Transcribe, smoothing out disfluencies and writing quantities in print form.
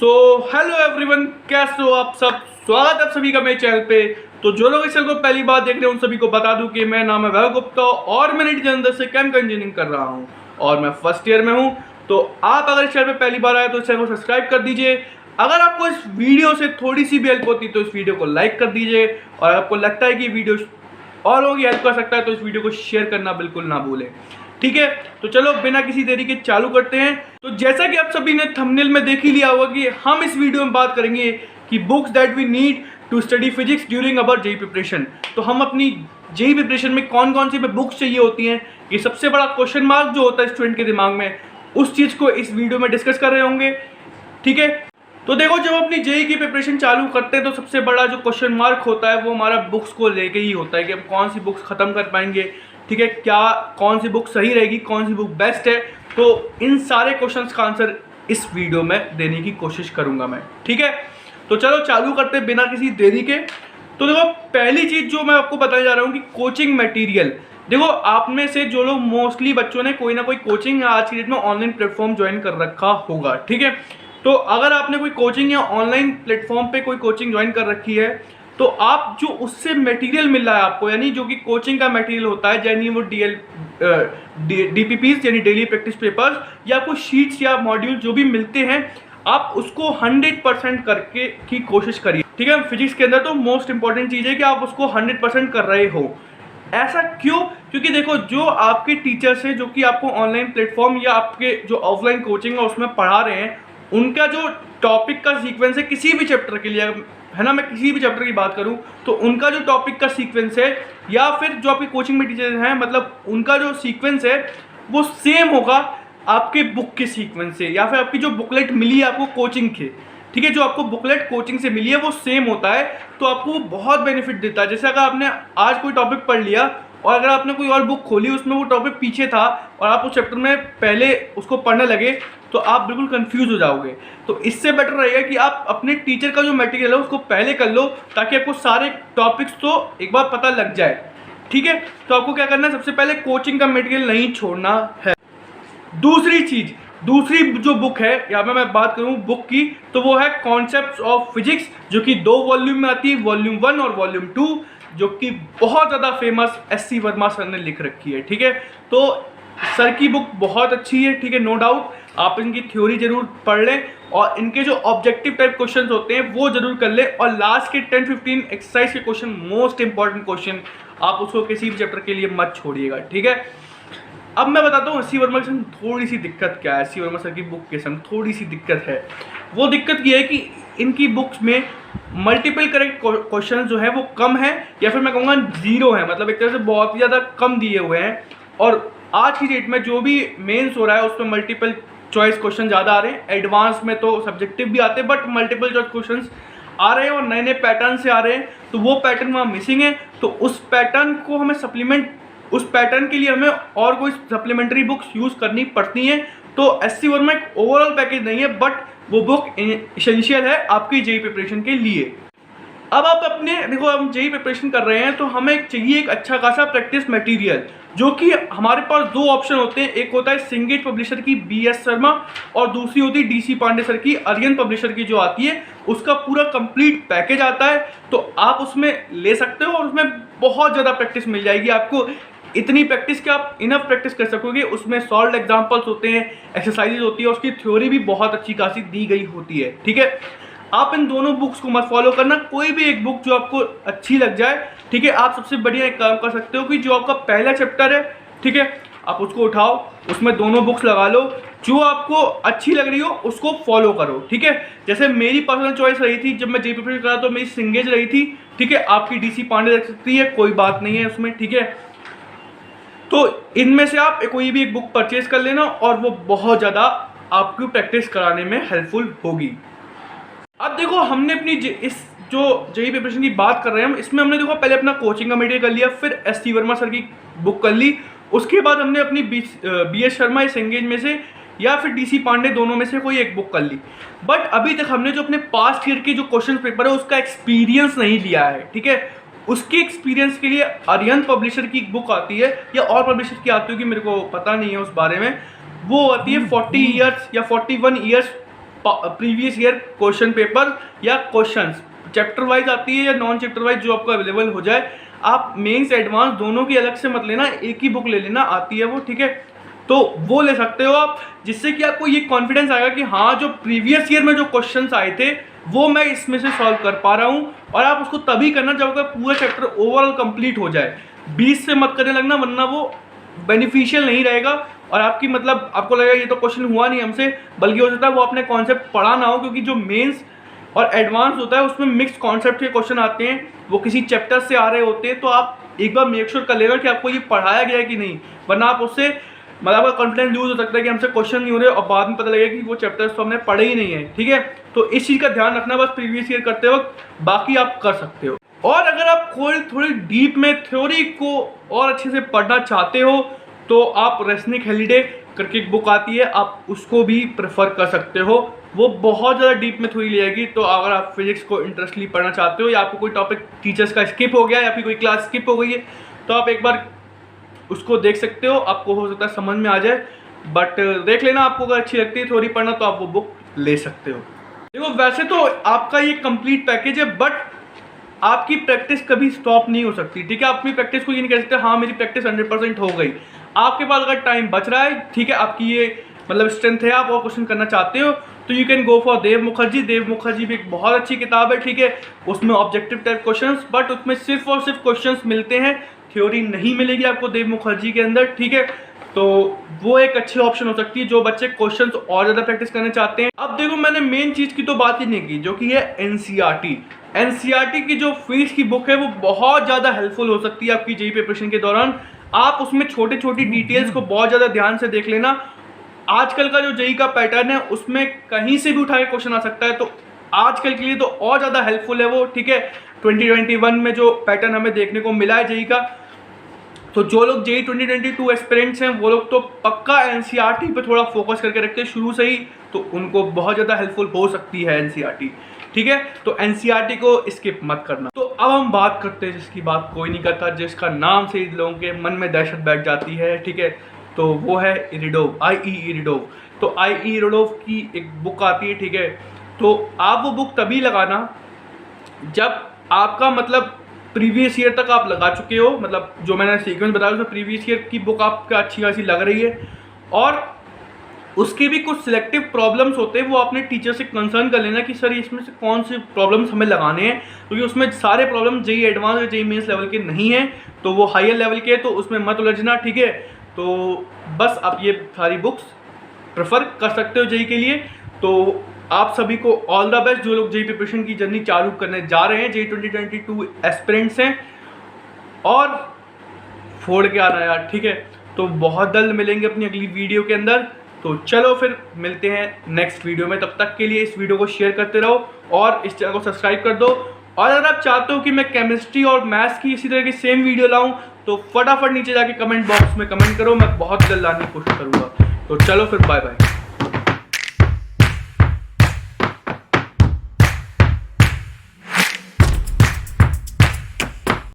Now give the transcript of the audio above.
So hello everyone, कैसे हो आप सब। स्वागत है आप सभी का मेरे चैनल पे। तो जो लोग इस चैनल को पहली बार देख रहे हैं उन सभी को बता दूं कि मेरा नाम है वैभव गुप्ता और मैं नीट जलंधर से केमिकल इंजीनियरिंग कर रहा हूं और मैं फर्स्ट ईयर में हूं। तो आप अगर इस चैनल पे पहली बार आए तो इस चैनल को सब्सक्राइब कर दीजिए। अगर आपको इस वीडियो से थोड़ी सी भी हेल्प होती तो इस वीडियो को लाइक कर दीजिए और आपको लगता है कि वीडियो और लोगों की हेल्प कर सकता है तो इस वीडियो को शेयर करना बिल्कुल ना भूलें। ठीक है, तो चलो बिना किसी देरी के चालू करते हैं। तो जैसा कि आप सभी ने थंबनेल में देख ही लिया होगा कि हम इस वीडियो में बात करेंगे कि books that we need to study physics during our JEE preparation. तो हम अपनी जेई प्रिपरेशन में कौन कौन सी बुक्स चाहिए होती हैं, ये सबसे बड़ा क्वेश्चन मार्क जो होता है स्टूडेंट के दिमाग में, उस चीज़ को इस वीडियो में डिस्कस कर रहे होंगे। ठीक है, तो देखो जब अपनी जेई की प्रिपरेशन चालू करते हैं तो सबसे बड़ा जो क्वेश्चन मार्क होता है वो हमारा बुक्स को लेके ही होता है कि हम कौन सी बुक्स ख़त्म कर पाएंगे। ठीक है, क्या कौन सी बुक सही रहेगी, कौन सी बुक बेस्ट है। तो इन सारे क्वेश्चंस का आंसर इस वीडियो में देने की कोशिश करूंगा मैं। ठीक है, तो चलो चालू करते हैं बिना किसी देरी के। तो देखो पहली चीज़ जो मैं आपको बताने जा रहा हूँ कि कोचिंग मटेरियल। देखो आप में से जो लोग मोस्टली बच्चों ने कोई ना कोई कोचिंग आज की डेट में ऑनलाइन प्लेटफॉर्म ज्वाइन कर रखा होगा। ठीक है, तो अगर आपने कोई कोचिंग या ऑनलाइन प्लेटफॉर्म पे कोई कोचिंग ज्वाइन कर रखी है तो आप जो उससे मटेरियल मिल रहा है आपको, यानी जो कि कोचिंग का मटेरियल होता है, यानी वो डीपीपीज यानी डेली प्रैक्टिस पेपर्स या आपको शीट्स या मॉड्यूल जो भी मिलते हैं, आप उसको 100% करके की कोशिश करिए। ठीक है, फिजिक्स के अंदर तो मोस्ट इंपॉर्टेंट चीज़ है कि आप उसको 100% कर रहे हो। ऐसा क्यों? क्योंकि देखो जो आपके टीचर्स हैं जो कि आपको ऑनलाइन प्लेटफॉर्म या आपके जो ऑफलाइन कोचिंग है उसमें पढ़ा रहे हैं, उनका जो टॉपिक का सीक्वेंस है किसी भी चैप्टर के लिए, है ना, मैं किसी भी चैप्टर की बात करूं तो उनका जो टॉपिक का सीक्वेंस है या फिर जो आपके कोचिंग में टीचर हैं मतलब उनका जो सीक्वेंस है वो सेम होगा आपके बुक के सीक्वेंस से या फिर आपकी जो बुकलेट मिली है आपको कोचिंग के। ठीक है, जो आपको बुकलेट कोचिंग से मिली है वो सेम होता है, तो आपको वो बहुत बेनिफिट देता है। जैसे अगर आपने आज कोई टॉपिक पढ़ लिया और अगर आपने कोई और बुक खोली उसमें वो टॉपिक पीछे था और आप उस चैप्टर में पहले उसको पढ़ने लगे तो आप बिल्कुल कंफ्यूज हो जाओगे। तो इससे बेटर रहेगा कि आप अपने टीचर का जो मटेरियल है उसको पहले कर लो ताकि आपको सारे टॉपिक्स तो एक बार पता लग जाए। ठीक है, तो आपको क्या करना है, सबसे पहले कोचिंग का मटेरियल नहीं छोड़ना है। दूसरी चीज़, दूसरी जो बुक है, यहाँ पे मैं बात करूँ बुक की, तो वो है कॉन्सेप्ट्स ऑफ फिजिक्स, जो कि 2 वॉल्यूम में आती है, वॉल्यूम 1 और वॉल्यूम 2, जो कि बहुत ज़्यादा फेमस एस.सी. वर्मा सर ने लिख रखी है। ठीक है, तो सर की बुक बहुत अच्छी है। ठीक है, नो डाउट आप इनकी थ्योरी जरूर पढ़ लें और इनके जो ऑब्जेक्टिव टाइप क्वेश्चंस होते हैं वो जरूर कर लें और लास्ट के 10-15 एक्सरसाइज के क्वेश्चन, मोस्ट इंपॉर्टेंट क्वेश्चन, आप उसको किसी भी चैप्टर के लिए मत छोड़िएगा। ठीक है, अब मैं बताता हूँ एस.सी. वर्मा के संग थोड़ी सी दिक्कत क्या है। एस.सी. वर्मा सर की बुक के संग थोड़ी सी दिक्कत है। वो दिक्कत ये है कि इनकी बुक्स में मल्टीपल करेक्ट क्वेश्चन जो है वो कम है या फिर मैं कहूँगा जीरो है, मतलब एक तरह से बहुत ही ज़्यादा कम दिए हुए हैं। और आज की डेट में जो भी मेंस हो रहा है उसमें मल्टीपल चॉइस क्वेश्चन ज़्यादा आ रहे हैं। एडवांस में तो सब्जेक्टिव भी आते हैं बट मल्टीपल चॉइस क्वेश्चन आ रहे हैं और नए नए पैटर्न से आ रहे हैं, तो वो पैटर्न वहाँ मिसिंग है। तो उस पैटर्न को हमें सप्लीमेंट, उस पैटर्न के लिए हमें और कोई सप्लीमेंट्री बुक्स यूज़ करनी पड़ती हैं। तो एस.सी. वर्मा एक ओवरऑल पैकेज नहीं है बट वो बुक एसेंशियल है आपकी जेई प्रिपरेशन के लिए। अब आप अपने देखो हम जेई प्रिपरेशन कर रहे हैं तो हमें चाहिए एक अच्छा खासा प्रैक्टिस मटेरियल, जो कि हमारे पास 2 ऑप्शन होते हैं। एक होता है सिंगेज पब्लिशर की बी.एस. शर्मा और दूसरी होती है डी.सी. पांडे सर की आर्यन पब्लिशर की जो आती है, उसका पूरा कंप्लीट पैकेज आता है। तो आप उसमें ले सकते हो और उसमें बहुत ज़्यादा प्रैक्टिस मिल जाएगी आपको, इतनी प्रैक्टिस कि आप इनफ प्रैक्टिस कर सकोगे। उसमें सॉल्व एग्जाम्पल्स होते हैं, एक्सरसाइजेज होती है, उसकी थ्योरी भी बहुत अच्छी खासी दी गई होती है। ठीक है, आप इन दोनों बुक्स को मत फॉलो करना, कोई भी एक बुक जो आपको अच्छी लग जाए। ठीक है, आप सबसे बढ़िया एक काम कर सकते हो कि जो आपका पहला चैप्टर है, ठीक है, आप उसको उठाओ, उसमें दोनों बुक्स लगा लो, जो आपको अच्छी लग रही हो उसको फॉलो करो। ठीक है, जैसे मेरी पर्सनल चॉइस रही थी जब मैं जेई प्रिपरेशन कर रहा तो मेरी सिंगेज रही थी। ठीक है, आपकी डी.सी. पांडे रख सकती है, कोई बात नहीं है उसमें। ठीक है, तो इनमें से आप कोई भी एक बुक परचेज कर लेना और वो बहुत ज़्यादा आपको प्रैक्टिस कराने में हेल्पफुल होगी। अब देखो हमने अपनी इस जो जेई प्रिपरेशन की बात कर रहे हैं हम, इसमें हमने देखो पहले अपना कोचिंग का मटेरियल कर लिया, फिर एस.सी. वर्मा सर की बुक कर ली, उसके बाद हमने अपनी बी.एस. शर्मा इस एंगेज में से या फिर डी.सी. पांडे दोनों में से कोई एक बुक कर ली। बट अभी तक हमने जो अपने पास्ट ईयर के जो क्वेश्चन पेपर है उसका एक्सपीरियंस नहीं लिया है। ठीक है, उसके एक्सपीरियंस के लिए आर्यन पब्लिशर की बुक आती है या और पब्लिशर की आती होगी, मेरे को पता नहीं है उस बारे में। वो आती है 40 ईयर्स या 41 years previous year question paper या क्वेश्चंस चैप्टर वाइज आती है या नॉन चैप्टर वाइज जो आपको अवेलेबल हो जाए। आप मेंस एडवांस दोनों की अलग से मत लेना, एक ही बुक ले लेना, आती है वो, ठीक है। तो वो ले सकते हो आप, जिससे कि आपको ये कॉन्फिडेंस आएगा कि हाँ जो प्रीवियस ईयर में जो क्वेश्चंस आए थे वो मैं इसमें से सॉल्व कर पा रहा हूँ। और आप उसको तभी करना जब आपका पूरा चैप्टर ओवरऑल कंप्लीट हो जाए, 20 से मत करने लगना, वरना वो बेनिफिशियल नहीं रहेगा। और आपकी मतलब आपको लगेगा ये तो क्वेश्चन हुआ नहीं हमसे, बल्कि हो सकता है वो आपने कॉन्सेप्ट पढ़ा ना हो, क्योंकि जो मेंस और एडवांस होता है उसमें मिक्स कॉन्सेप्ट के क्वेश्चन आते हैं, वो किसी चैप्टर से आ रहे होते हैं। तो आप एक बार मेक श्योर कर लेगा कि आपको ये पढ़ाया गया है कि नहीं, वरना आप उससे मतलब आपका कॉन्फिडेंस लूज हो सकता है कि हमसे क्वेश्चन नहीं हो रहे और बाद में पता लगेगा कि वो चैप्टर्स तो हमने पढ़े ही नहीं है, ठीक है। तो इस चीज़ का ध्यान रखना बस प्रीवियस ईयर करते वक्त, बाकी आप कर सकते हो। और अगर आप थोड़ी डीप में थ्योरी को और अच्छे से पढ़ना चाहते हो तो आप रेसनिक हेलिडे करके एक बुक आती है, आप उसको भी प्रेफर कर सकते हो। वो बहुत ज़्यादा डीप में थ्योरी ले जाएगी। तो अगर आप फिजिक्स को इंटरेस्टली पढ़ना चाहते हो या आपको कोई टॉपिक टीचर्स का स्किप हो गया या फिर कोई क्लास स्किप हो गई है, तो आप एक बार उसको देख सकते हो, आपको हो सकता है समझ में आ जाए। बट देख लेना, आपको अगर अच्छी लगती है थ्योरी पढ़ना तो आप वो बुक ले सकते हो। देखो वैसे तो आपका ये कंप्लीट पैकेज है, बट आपकी प्रैक्टिस कभी स्टॉप नहीं हो सकती, ठीक है। आप अपनी प्रैक्टिस को ये नहीं कह सकते हाँ मेरी प्रैक्टिस 100% हो गई। आपके पास अगर टाइम बच रहा है, ठीक है, आपकी ये मतलब स्ट्रेंथ है, आप और क्वेश्चन करना चाहते हो, तो यू कैन गो फॉर देव मुखर्जी। देव मुखर्जी भी एक बहुत अच्छी किताब है, ठीक है। उसमें ऑब्जेक्टिव टाइप क्वेश्चंस, बट उसमें सिर्फ और सिर्फ क्वेश्चंस मिलते हैं, थ्योरी नहीं मिलेगी आपको देव मुखर्जी के अंदर, ठीक है। तो वो एक अच्छी ऑप्शन हो सकती है जो बच्चे क्वेश्चंस और ज़्यादा प्रैक्टिस करना चाहते हैं। अब देखो मैंने मेन चीज़ की तो बात ही नहीं की, जो कि है एनसीईआरटी। एनसीईआरटी की जो फीस की बुक है वो बहुत ज़्यादा हेल्पफुल हो सकती है आपकी जेईई प्रिपरेशन के दौरान। आप उसमें छोटी छोटी डिटेल्स को बहुत ज़्यादा ध्यान से देख लेना। आजकल का जो जेईई का पैटर्न है उसमें कहीं से भी उठा के क्वेश्चन आ सकता है, तो आजकल के लिए तो और ज़्यादा हेल्पफुल है वो, ठीक है। 2021 में जो पैटर्न हमें देखने को मिला है जेईई का, तो जो लोग जेईई 2022 एस्पिरेंट्स हैं वो लोग तो पक्का एनसीईआरटी पे थोड़ा फोकस करके रखते हैं शुरू से ही, तो उनको बहुत ज़्यादा हेल्पफुल हो सकती है एनसीईआरटी, ठीक है। तो एनसीईआरटी को स्किप मत करना। तो अब हम बात करते हैं जिसकी बात कोई नहीं करता, जिसका नाम से लोगों के मन में दहशत बैठ जाती है, ठीक है। तो वो है इरिडोव, IE इरिडोव। तो IE इरिडोव की एक बुक आती है, ठीक है। तो आप वो बुक तभी लगाना जब आपका मतलब प्रीवियस ईयर तक आप लगा चुके हो, मतलब जो मैंने सीक्वेंस बताया उसमें प्रीवियस ईयर की बुक आपका अच्छी खासी लग रही है, और उसके भी कुछ सिलेक्टिव प्रॉब्लम्स होते हैं, वो आपने टीचर से कंसर्न कर लेना कि सर इसमें से कौन से प्रॉब्लम्स हमें लगाने हैं, क्योंकि उसमें सारे प्रॉब्लम जेईई एडवांस या जेईई मेंस लेवल के नहीं हैं, तो वो हायर लेवल के, तो उसमें मत उलझना, ठीक है। तो बस आप ये सारी बुक्स प्रेफर कर सकते हो जेईई के लिए। तो आप सभी को ऑल द बेस्ट, जो लोग जेईई प्रिपरेशन की जर्नी चालू करने जा रहे हैं, जेईई 2022 एस्पिरेंट्स हैं, और फोड़ के आना यार, ठीक है। तो बहुत जल्द मिलेंगे अपनी अगली वीडियो के अंदर। तो चलो फिर मिलते हैं नेक्स्ट वीडियो में, तब तक के लिए इस वीडियो को शेयर करते रहो और इस चैनल को सब्सक्राइब कर दो। और अगर आप चाहते हो कि मैं केमिस्ट्री और मैथ्स की इसी तरह की सेम वीडियो लाऊं, तो फटाफट नीचे जाके कमेंट बॉक्स में कमेंट करो, मैं बहुत जल्द लाने की कोशिश करूँगा। तो चलो फिर बाय बाय।